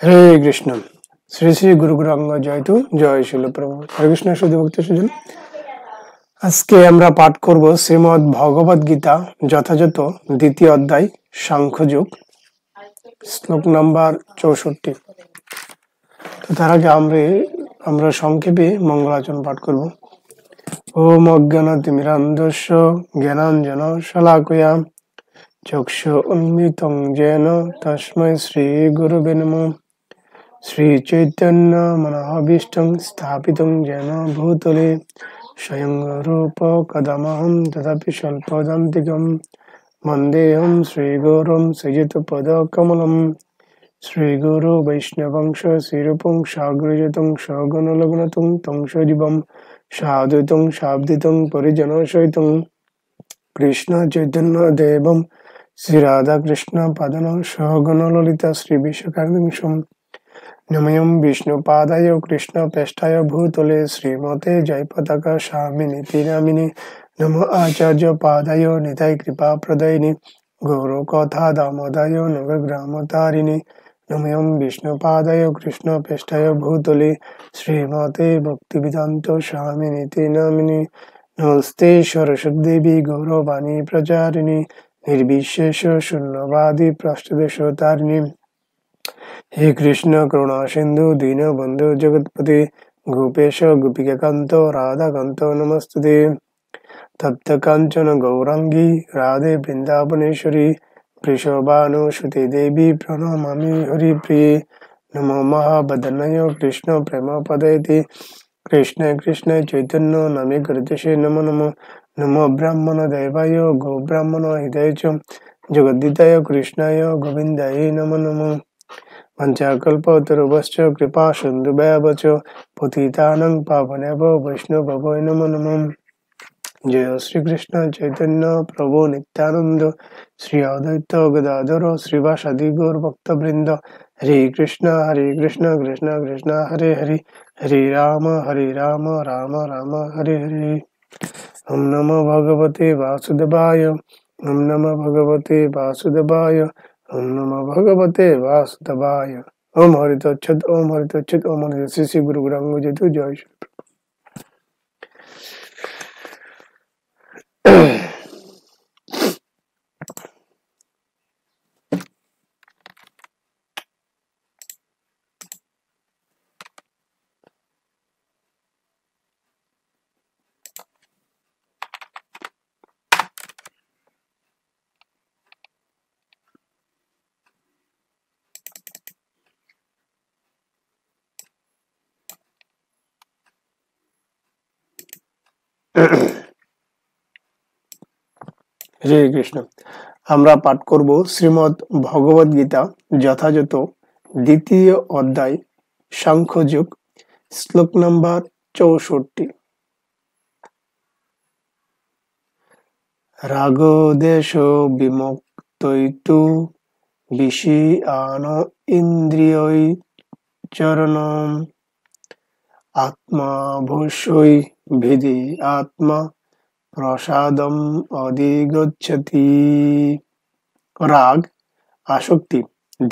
হরে কৃষ্ণ। শ্রী শ্রী গুরু গৌরাঙ্গ জয়তু জয় শিল প্রভু। হরে কৃষ্ণ শুধু ভক্ত সুজন। আজকে আমরা পাঠ করব শ্রীমদ্ ভগবদ গীতা, যথাযথ দ্বিতীয় অধ্যায় সাংখ্যযোগ, শ্লোক নাম্বার 64। তো তার আগে আমরা সংক্ষেপে মঙ্গলাচরণ পাঠ করব। ওম অজ্ঞানতিমিরান্ধস্য জ্ঞানাঞ্জন শলাকয়া চক্ষু উন্মিলিতং येन তস্मै শ্রী গুরবে নমঃ। শ্রী চৈতন্য মনোভীষ্টং স্থাপিতং येन ভূতলে স্বয়ং রূপ কদমহং তদপি স্বল্পদন্তিকম বন্দেহং শ্রীগুরুং শ্রীযুতপদকমলম। শ্রীগুরু বৈষ্ণবংশ শ্রীরূপং সাগ্রজাতং সগণলগ্নতং তং সজীবং সাদ্বৈতং সাবদিতং পরিজনসহিতং কৃষ্ণ চৈতন্য দেবম শ্রী রাধা কৃষ্ণ পাদন সহগণ ললিতা শ্রী বিশ্বকার্মিংসম। নময়ং বিষ্ণুপাদায় কৃষ্ণ পেষ্টায় ভূতলে শ্রীমতে জয় পতাকা স্বামিনী নামিনী। নমো আচার্য পাদায় নিতাই কৃপা প্রদায়িনী গৌর কথা দামোদায় নবগ্রাম তারিণী। নময়ং বিষ্ণুপাদায় কৃষ্ণ পেষ্টায় ভূতলে শ্রীমতে ভক্তিবেদান্ত স্বামিনী নামিনী। নমস্তে সরস্বতী দেবী গৌরবাণী প্রচারিণী নির্বিশেষ শূন্যবাদী প্রষ্টদেশ তারিণী। হে কৃষ্ণ করুণা সিন্ধু দীনবন্ধু জগৎপতি গোপেশ গোপিকান্ত রাধাকান্ত নমস্তুতে। তপ্ত কাঞ্চন গৌরাঙ্গী রাধে বৃন্দাবনেশ্বরী বৃষভানুসুতে দেবী প্রণমামি হরিপ্রিয়ে। নমো মহাবদনায় কৃষ্ণ প্রেম পদয়তে কৃষ্ণ কৃষ্ণ চৈতন্য নামে কৃতসে নমো নমো। নমো ব্রাহ্মণ দেবায় গো ব্রাহ্মণ হৃদয় চ জগদ্দিতায় কৃষ্ণায় গোবিন্দায় নমো নমো। পঞ্চাকল্পতরুভশ্চ কৃপা সিন্ধুভ্যেব চ পতিতানাং পাবনেভ্যো বৈষ্ণবেভ্যো নমো নমঃ। জয় শ্রীকৃষ্ণ চৈতন্য প্রভু নিত্যানন্দ শ্রী অদ্বৈত গদাধর শ্রীবাসাদি গৌর ভক্তবৃন্দ। হরে কৃষ্ণ কৃষ্ণ কৃষ্ণ হরে হরে হরে রাম রাম রাম হরে হরে। ওম নমো ভগবতে বাসুদেবায় ওম নমো ভগবতে বাসুদেবায় ওম নমো ভগবতে বাসুদেবায়। ওম হরি তচ্ছৎ ওম হরি তচ্ছৎ ওম হরি শ্রী শ্রী গুরু গৌরাঙ্গ জয়তু জয় শ্রী। হরে কৃষ্ণ। আমরা পাঠ করব শ্রীমদ্ ভগবদ গীতা, যথাযথ দ্বিতীয় অধ্যায় সাংখ্যযোগ, শ্লোক নাম্বার 64। রাগদেশ বিমুক্তৈতু বিষয়ান ইন্দ্রিয়ৈ চরণম আত্মাভূষৈ ভিদি আত্মা প্রসাদম অধিগচ্ছতি। রাগ, আসক্তি,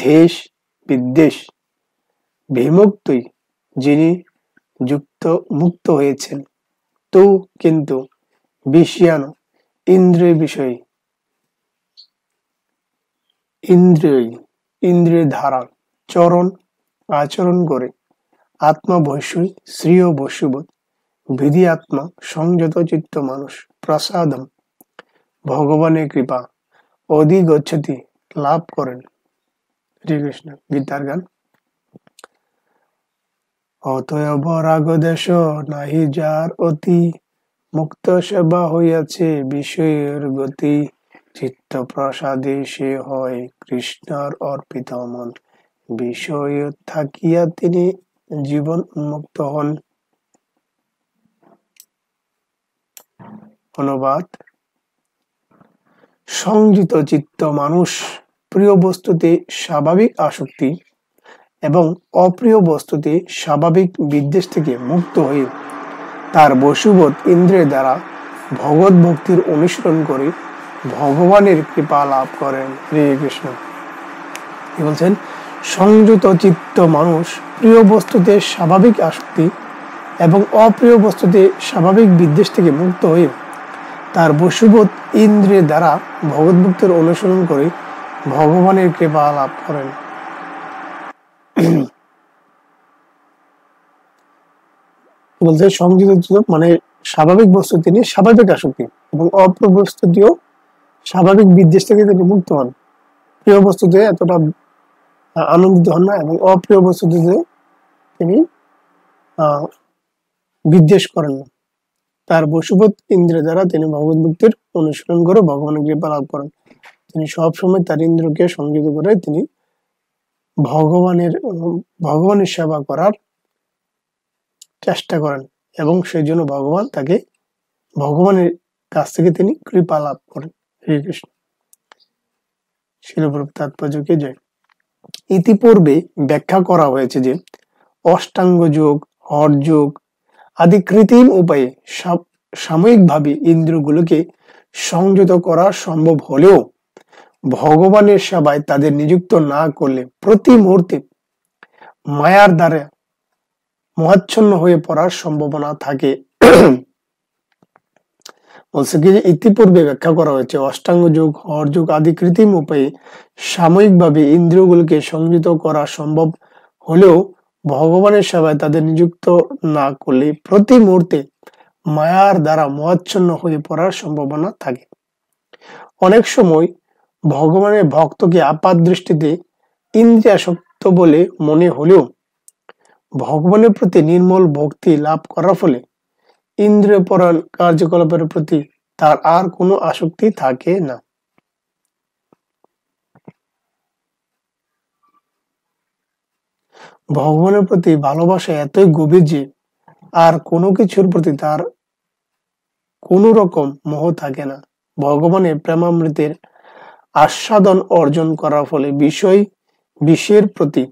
দেশ বিদ্বেষ বিমুক্তই যিনি মুক্ত হয়েছেন, তো কিন্তু বিষয়ান ইন্দ্রিয় বিষয় ইন্দ্রিয় ধারা চরণ আচরণ করে আত্মবশ্যই শ্রীয় বস্যুবোধ বিধি আত্মা সংযত চিত্ত মানুষ প্রসাদম ভগবানের কৃপা অধিগচ্ছতি লাভ করেন। শ্রীকৃষ্ণ গীতার গান। অতএব রাগদেশ নাহি যার অতি মুক্ত সেবা হইয়াছে বিষয়ের গতি চিত্ত প্রসাদে সে হয় কৃষ্ণর অর্পিত মন বিষয় থাকিয়া তিনি জীবন উন্মুক্ত হন। অনুবাদ। সংযত চিত্ত মানুষ প্রিয় বস্তুতে স্বাভাবিক আসক্তি এবং অপ্রিয় বস্তুতে স্বাভাবিক বিদ্বেষ থেকে মুক্ত হয়ে তার বশীভূত ইন্দ্রিয়ের দ্বারা ভগবত ভক্তির অনুসরণ করে ভগবানের কৃপা লাভ করেন। হরে কৃষ্ণ। কি বলছেন? সংযত চিত্ত মানুষ প্রিয় বস্তুতে স্বাভাবিক আসক্তি এবং অপ্রিয় বস্তুতে স্বাভাবিক বিদ্বেষ থেকে মুক্ত হয়ে তার বশীভূত ইন্দ্রিয়ের দ্বারা ভগবদ্ভক্তির অনুসরণ করে ভগবানের কৃপা লাভ করেন। বলতে সংযত মানে স্বাভাবিক বস্তু তিনি স্বাভাবিক আসক্তি এবং অপ্রিয় বস্তুটিও স্বাভাবিক বিদ্বেষ থেকে তিনি মুক্ত হন। প্রিয় বস্তুতে এতটা আনন্দিত হন না এবং অপ্রিয় বস্তুতে তিনি বিদ্বেষ করেন না। তার বশীভূত ইন্দ্রিয় দ্বারা তিনি ভগবদ্ভক্তির অনুসরণ করে ভগবানের কৃপা লাভ করেন। তিনি সবসময় তার ইন্দ্রকে সংযত করে তিনি ভগবানের সেবা করার চেষ্টা করেন এবং সেই জন্য ভগবান তাকে ভগবানের কাছ থেকে তিনি কৃপা লাভ করেন। হরে কৃষ্ণ। শিলপ্রভুর তাৎপর্যকে জয়। ইতিপূর্বে ব্যাখ্যা করা হয়েছে যে অষ্টাঙ্গ যোগ, হঠ যোগ আদি কৃত্রিম উপায়ে সাময়িকভাবে ইন্দ্রিয়গুলোকে সংযত করা সম্ভব হলেও ভগবানের সেবায় তাদের নিযুক্ত না করলে প্রতি মুহূর্তে মায়ার দ্বারা মোহাচ্ছন্ন হয়ে পড়ার সম্ভাবনা থাকে। বলছে কি ইতিপূর্বে ব্যাখ্যা করা হয়েছে অষ্টাঙ্গ যোগ, হঠ যোগ আদি কৃত্রিম উপায়ে সাময়িকভাবে ইন্দ্রিয়গুলোকে সংযত করা সম্ভব হলেও ভগবানের সেবায় তাদের নিযুক্ত না করলে প্রতি মুহূর্তে মায়ার দ্বারা মোহাচ্ছন্ন হয়ে পড়ার সম্ভাবনা থাকে। অনেক সময় ভগবানের ভক্তকে আপাত দৃষ্টিতে ইন্দ্রিয়াসক্ত বলে মনে হলেও ভগবানের প্রতি নির্মল ভক্তি লাভ করার ফলে ইন্দ্রিয় পরায়ণ কার্যকলাপের প্রতি তার আর কোনো আসক্তি থাকে না। ভগবানের প্রতি ভালোবাসা এতই গভীর যে আর কোনো কিছুর প্রতি তার কোনো রকম মোহ থাকে না। ভগবানের প্রেমামৃতের আস্বাদন অর্জন করার ফলে বিষয়ের প্রতি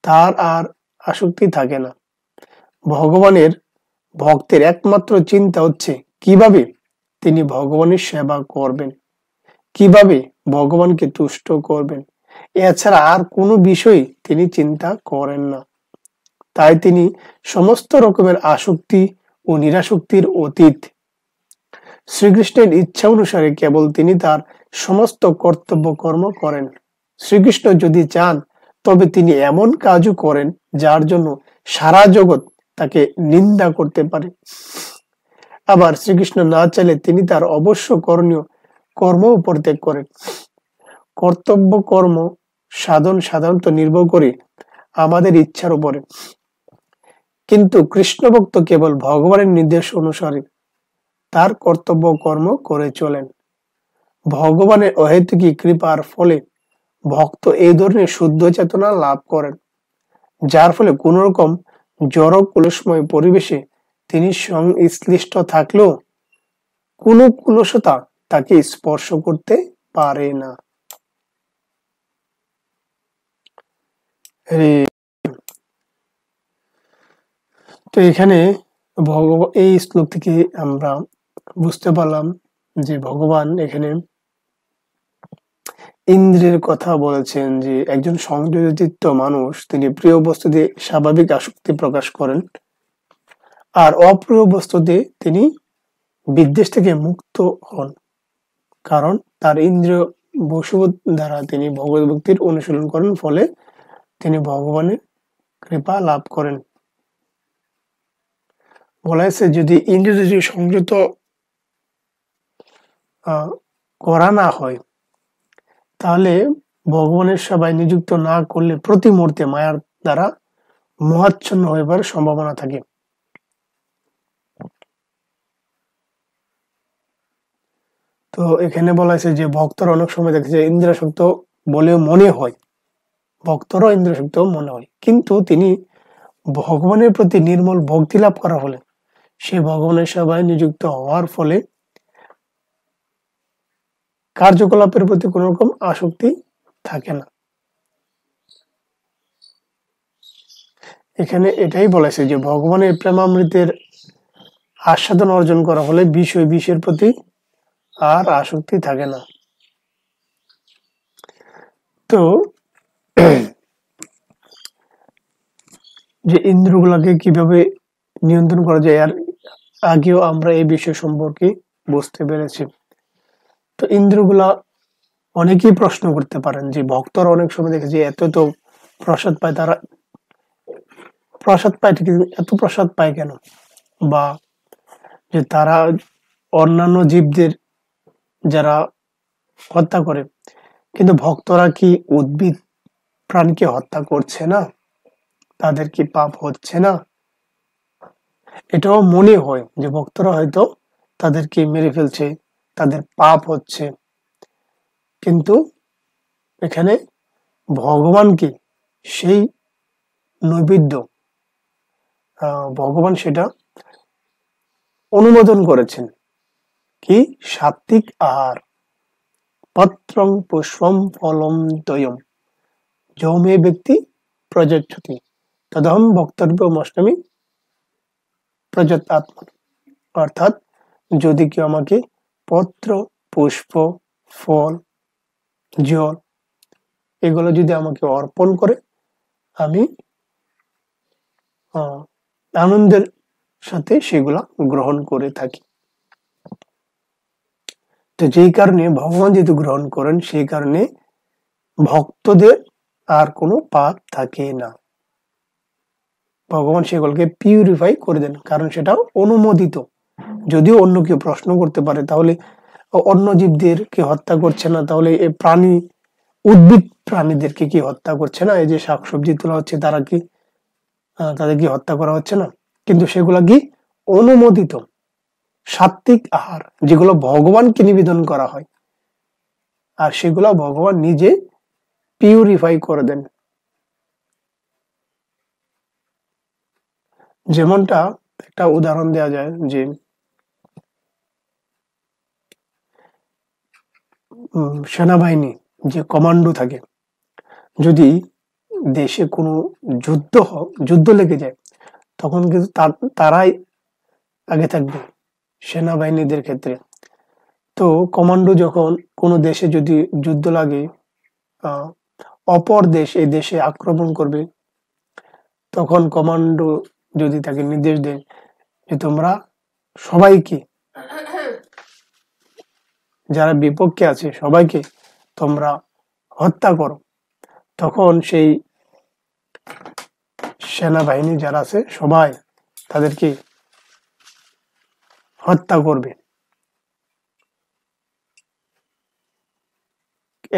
তার আর আসক্তি থাকে না। ভগবানের ভক্তের একমাত্র চিন্তা হচ্ছে কিভাবে তিনি ভগবানের সেবা করবেন, কিভাবে ভগবানকে তুষ্ট করবেন, এছাড়া আর কোনো বিষয় তিনি চিন্তা করেন না। তাই তিনি সমস্ত রকমের আসক্তি ও নিরাসক্তির অতীত। শ্রীকৃষ্ণের ইচ্ছা অনুসারে কেবল তিনি তার সমস্ত কর্তব্য কর্ম করেন। শ্রীকৃষ্ণ যদি চান তবে তিনি এমন কাজও করেন যার জন্য সারা জগৎ তাকে নিন্দা করতে পারে। আবার শ্রীকৃষ্ণ না চাইলে তিনি তার অবশ্য করণীয় কর্ম পরিত্যাগ করেন। কর্তব্য কর্ম সাধন সাধারণত নির্ভর করে আমাদের ইচ্ছার উপরে, কিন্তু কৃষ্ণ ভক্ত কেবল ভগবানের নির্দেশ অনুসারে তার কর্তব্য কর্ম করে চলেন। ভগবানের অহেতুকী কৃপার ফলে ভক্ত এই ধরনের শুদ্ধ চেতনা লাভ করেন, যার ফলে কোন রকম জড় কুলসময় পরিবেশে তিনি সংশ্লিষ্ট থাকলেও কোনো কুলসতা তাকে স্পর্শ করতে পারে না। তো এখানে এই শ্লোক থেকে আমরা বুঝতে পারলাম যে ভগবান এখানে ইন্দ্রের কথা বলেছেন যে একজন সংযত মানুষ তিনি প্রিয় বস্তুতে স্বাভাবিক আসক্তি প্রকাশ করেন আর অপ্রিয় বস্তুতে তিনি বিদ্বেষ থেকে মুক্ত হন, কারণ তার ইন্দ্রিয় বশীভূত দ্বারা তিনি ভগবত ভক্তির অনুশীলন করেন, ফলে তিনি ভগবানের কৃপা লাভ করেন। বলা হয়েছে যদি ইন্দ্রিয় যদি সংযত করা না হয় তাহলে ভগবানের সেবায় নিযুক্ত না করলে প্রতি মুহূর্তে মায়ার দ্বারা মোহাচ্ছন্ন হয়ে পড়ার সম্ভাবনা থাকে। তো এখানে বলা হয়েছে যে ভক্তরা অনেক সময় দেখে যে ইন্দ্রিয়াসক্ত বলেও মনে হয়, ভক্তরা ইন্দ্রিয়াসক্ত মনে হয়, কিন্তু তিনি ভগবানের প্রতি নির্মল ভক্তি লাভ করার ফলে সে ভগবানের সেবায় নিযুক্ত হওয়ার ফলে কার্যকলাপের প্রতি কোন রকম আসক্তি থাকে না। এখানে এটাই বলেছে যে ভগবানের প্রেমামৃতের আস্বাদন অর্জন করা হলে বিষয়ের প্রতি আর আসক্তি থাকে না। তো যে ইন্দ্রগুলাকে কিভাবে নিয়ন্ত্রণ করা যায়, আর আগেও আমরা এই বিষয় সম্পর্কে বুঝতে পেরেছি। তো ইন্দ্রগুলা অনেকেই প্রশ্ন করতে পারেন যে ভক্তরা অনেক সময় দেখে যে এত তো প্রসাদ পায়, তারা প্রসাদ পায় ঠিক, এত প্রসাদ পায় কেন, বা যে তারা অন্যান্য জীবদের যারা হত্যা করে, কিন্তু ভক্তরা কি উদ্ভিদ প্রাণীকে হত্যা করছে না? তাদের কি পাপ হচ্ছে না? এটাও মনে হয় যে ভক্তরা হয়তো তাদেরকে মেরে ফেলছে, তাদের পাপ হচ্ছে, কিন্তু এখানে ভগবানকে সেই নৈবেদ্য ভগবান সেটা অনুমোদন করেছেন কি সাত্বিক আহার, পত্রং পুষ্পম ফলম দয়ম যৌমে ব্যক্তি প্রযচ্ছতি তদহম ভক্তব্য অষ্টমী প্রযত আত্মা। অর্থাৎ যদি কেউ আমাকে পত্র, পুষ্প, ফল, জল এগুলো যদি আমাকে অর্পণ করে, আমি আনন্দের সাথে সেগুলা গ্রহণ করে থাকি। তো যেই কারণে ভগবান যেহেতু গ্রহণ করেন, সেই কারণে ভক্তদের আর কোনো পাপ থাকে না। ভগবান সেগুলোকে পিউরিফাই করে দেন, কারণ সেটা অনুমোদিত। যদিও অন্য কেউ প্রশ্ন করতে পারে তাহলে অন্য জীবদেরকে হত্যা করছে না, তাহলে এই প্রাণী উদ্ভিদ প্রাণীদেরকে কি হত্যা করছে না? এই যে শাকসবজি তোলা হচ্ছে, তারা কি তাদের কি হত্যা করা হচ্ছে না? কিন্তু সেগুলা কি অনুমোদিত সাত্বিক আহার, যেগুলো ভগবানকে নিবেদন করা হয়, আর সেগুলো ভগবান নিজে পিউরিফাই করে দেন। যেমনটা একটা উদাহরণ দেওয়া যায় যে সেনাবাহিনী যে কমান্ডো থাকে, যদি দেশে কোনো যুদ্ধ লেগে যায়, তখন কিন্তু তারাই আগে থাকবে সেনাবাহিনীদের ক্ষেত্রে। তো কমান্ডো যখন কোনো দেশে যদি যুদ্ধ লাগে, অপর দেশ এই দেশে আক্রমণ করবে, তখন কমান্ডো যদি তাকে নির্দেশ দেয় যে তোমরা সবাইকে, যারা বিপক্ষে আছে সবাইকে তোমরা হত্যা করো, তখন সেই সেনাবাহিনী যারা আছে সবাই তাদেরকে হত্যা করবে।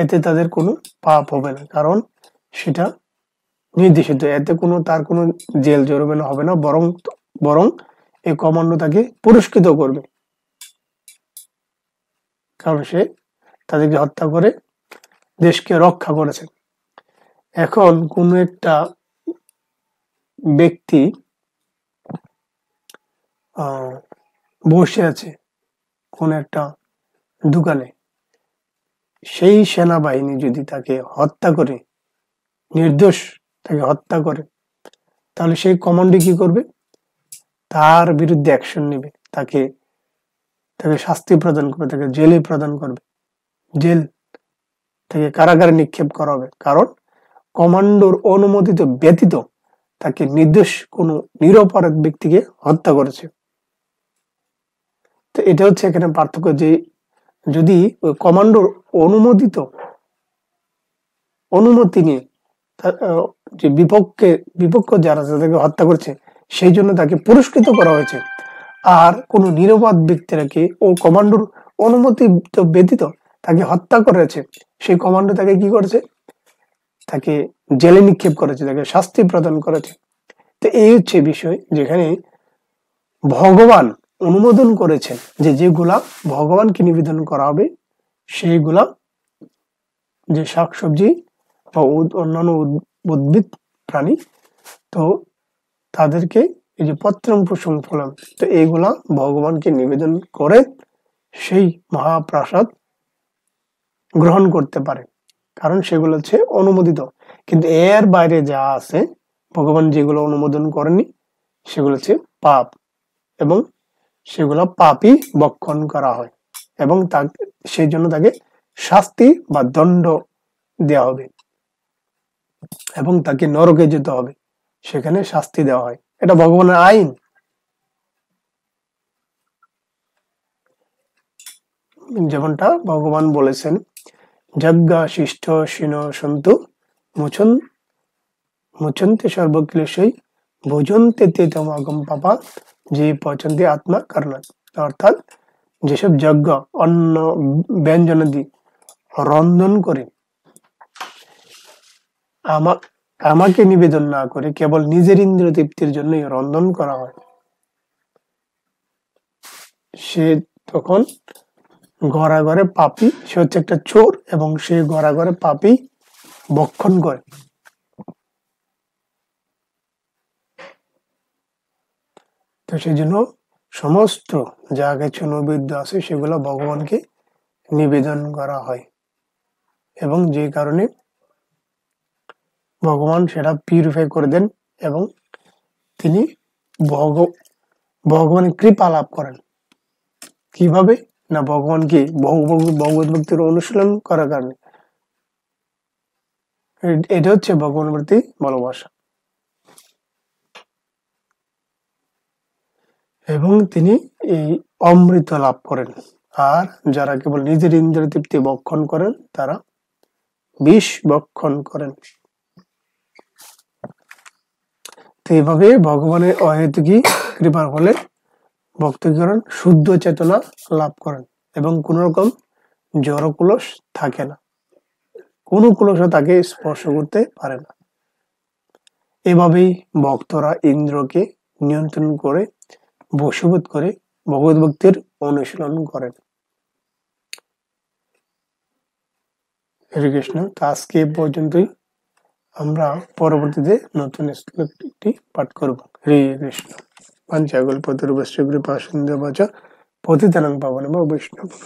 এতে তাদের কোনো পাপ হবে না, কারণ সেটা নির্দেশিত। এতে তার কোনো জেল জরিমানা হবে না, বরং এই কমান্ডো তাকে পুরস্কৃত করবে, কারণ সে তাদেরকে হত্যা করে দেশকে রক্ষা করেছে। এখন কোন একটা ব্যক্তি বসে আছে কোন একটা দোকানে, সেই সেনাবাহিনী যদি তাকে হত্যা করে, নির্দোষ তাকে হত্যা করে, তাহলে সেই কমান্ডো কি করবে? তার বিরুদ্ধে অ্যাকশন নেবে, তাকে শাস্তি প্রদান করবে, তাকে জেলে প্রদান করবে, জেল থেকে কারাগারে নিক্ষেপ করা হবে, কারণ কমান্ডোর অনুমোদিত ব্যতীত তাকে নির্দোষ কোনো নিরপরাধ ব্যক্তিকে হত্যা করেছে। তো এটা হচ্ছে এখানে পার্থক্য, যে যদি ওই কমান্ডোর অনুমতি নিয়ে যে বিপক্ষ যারা তাদেরকে হত্যা করছে, সেই জন্য তাকে পুরস্কৃত করা হয়েছে। আর কোন নিরপরাধ ব্যক্তিরাকে ও কমান্ডোর অনুমতি ব্যতীত তাকে হত্যা করেছে, সেই কমান্ডো তাকে কি করেছে? তাকে জেলে নিক্ষেপ করেছে, তাকে শাস্তি প্রদান করেছে। তো এই হচ্ছে বিষয়, যেখানে ভগবান অনুমোদন করেছেন যে যেগুলা ভগবানকে নিবেদন করা হবে, সেইগুলা যে শাকসবজি বা অন্যান্য উদ্ভিদ প্রাণী, তো তাদেরকে এই যে পত্রম পুষ্পম ফলম, তো এইগুলা ভগবানকে নিবেদন করে সেই মহাপ্রসাদ গ্রহণ করতে পারে, কারণ সেগুলো হচ্ছে অনুমোদিত। কিন্তু এর বাইরে যা আছে, ভগবান যেগুলো অনুমোদন করেনি, সেগুলো হচ্ছে পাপ, এবং সেগুলো পাপই বক্ষণ করা হয়, এবং সেই জন্য তাকে শাস্তি বা দণ্ড দেওয়া হবে, এবং তাকে নরকে যেতে হবে। সেখানে শাস্তি দেওয়া হয়, এটা ভগবানের আইন। যেমনটা ভগবান বলেছেন, যজ্ঞা শিষ্ট শিন সন্তু মুচন মুচন্তে সর্বক্লেশই ভোজন্তে তে তমাগম পাপা যে পচন্তে আত্মা কারণাৎ। অর্থাৎ যেসব যজ্ঞ অন্ন ব্যঞ্জনাদি রন্ধন করে আমাকে নিবেদন না করে কেবল নিজের ইন্দ্রিয় তৃপ্তির জন্যই রন্ধন করা হয়, সে তখন ঘরে পাপী, সে হচ্ছে একটা চোর, এবং সে ঘরে পাপী ভক্ষণ করে। তো সেই জন্য সমস্ত যা কিছু নৈবেদ্য আছে সেগুলো ভগবানকে নিবেদন করা হয়, এবং যে কারণে ভগবান সেটা পিউরিফাই করে দেন এবং তিনি ভগবানের কৃপা লাভ করেন। কিভাবে না, ভগবানকে ভগবত ভক্তির অনুশীলন করার কারণে। এটা হচ্ছে ভগবানের প্রতি ভালোবাসা। এবং তিনি এই অমৃত লাভ করেন। আর যারা কেবল নিজের ইন্দ্রিয় তৃপ্তি ভক্ষণ করেন তারা বিষ ভক্ষণ করেন। তো এইভাবে ভগবানের অহেতুকী কৃপার ফলে ভক্তগণ শুদ্ধ চেতনা লাভ করেন এবং কোন রকম জড় কুলস থাকে না, কোন কুলসও তাকে স্পর্শ করতে পারে না। এভাবেই ভক্তরা ইন্দ্রকে নিয়ন্ত্রণ করে বশীভূত করে ভগবত ভক্তির অনুশীলন করেন। হরে কৃষ্ণ। তো আজকে এ পর্যন্তই, আমরা পরবর্তীতে নতুন শ্লোকটি পাঠ করব। হরে কৃষ্ণ। পাঞ্চাকল্পতরুভ্যশ্চ কৃপা সিন্ধুভ্যশ্চ পতিতানাং পাবনেভ্যো বৈষ্ণবেভ্যো।